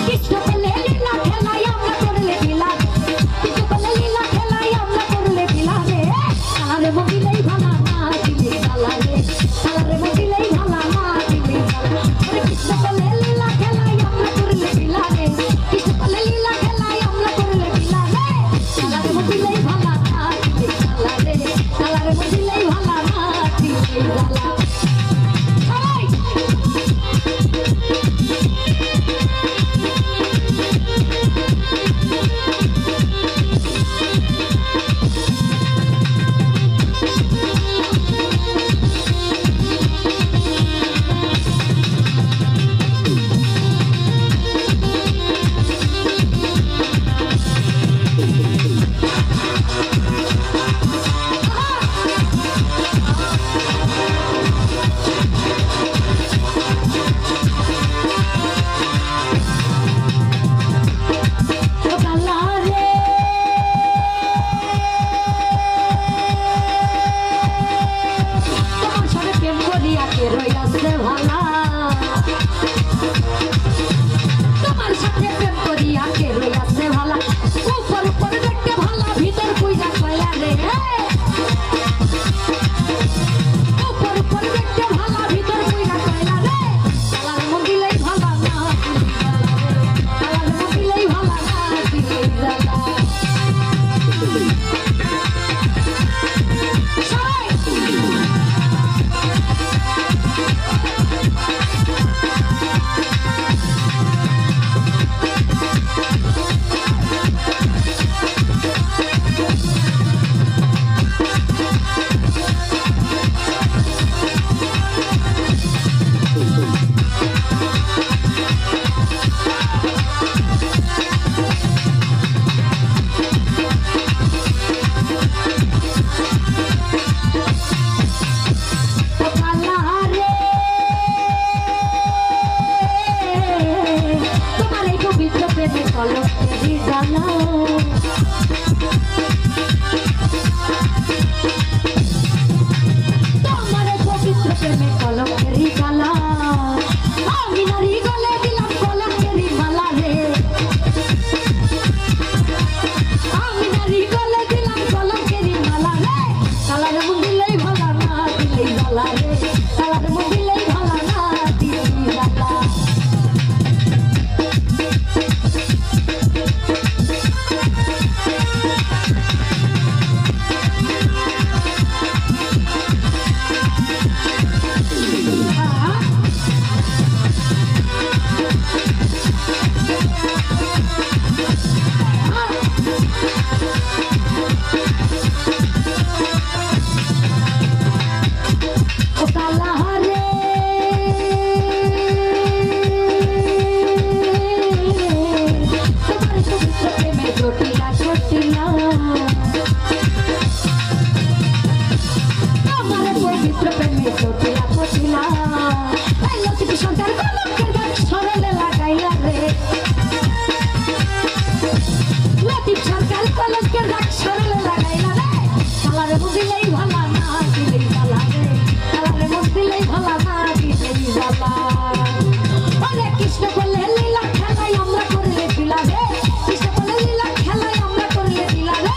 কৃষ্ণ বলে লীলা খেলাই আমরা করলে লীলা কৃষ্ণ বলে লীলা খেলাই আমরা করলে লীলা রে কালারে মদিলেই ভালা না দিলে জ্বালা রে কালারে মদিলেই ভালা না দিলে জ্বালা কৃষ্ণ বলে লীলা খেলাই আমরা করলে লীলা রে কৃষ্ণ বলে লীলা খেলাই আমরা করলে লীলা রে কালারে মদিলেই ভালা না দিলে জ্বালা রে কালারে মদিলেই ভালা না দিলে জ্বালা তোমার সাথে প্রেম করিয়া কে রইয়াছে ভালা উপর উপর দেখতে ভালা ভিতর কইরা কয়লা রে উপর উপর দেখতে ভালা ভিতর কইরা কয়লা রে কালার মদিলেই ভালা না কালার মদিলেই ভালা না দিলে জ্বালা তোমারে পবিত্র প্রেমে কলঙ্কেরি জ্বালা আমি নারী গলে দিলাম কলঙ্কেরি মালা রে আমি নারী গলে দিলাম কলঙ্কেরি মালা রে কালার মদিলেই ভালা না দিলেই জ্বালা রে কালার মদিলেই ভালা না দিলেই জ্বালা কৃষ্ণ বলে লীলা খেলাই আমরা করলে লীলা রে কৃষ্ণ বলে লীলা খেলাই আমরা করলে লীলা রে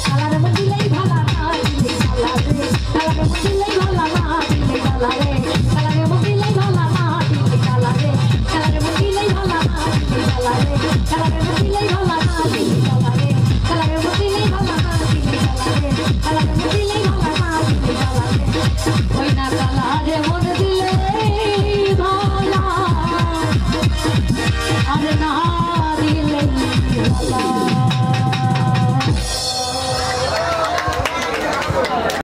কালার মদিলেই ভালা না দিলে জ্বালা রে কালার মদিলেই ভালা না দিলে জ্বালা রে কালার মদিলেই ভালা না দিলে জ্বালা রে কালার মদিলেই ভালা না দিলে জ্বালা রে কালার মদিলেই ভালা না দিলে জ্বালা রে কালার মদিলেই ভালা না দিলে জ্বালা রে কালার মদিলেই ভালা না দিলে জ্বালা রে ওই না কালা রে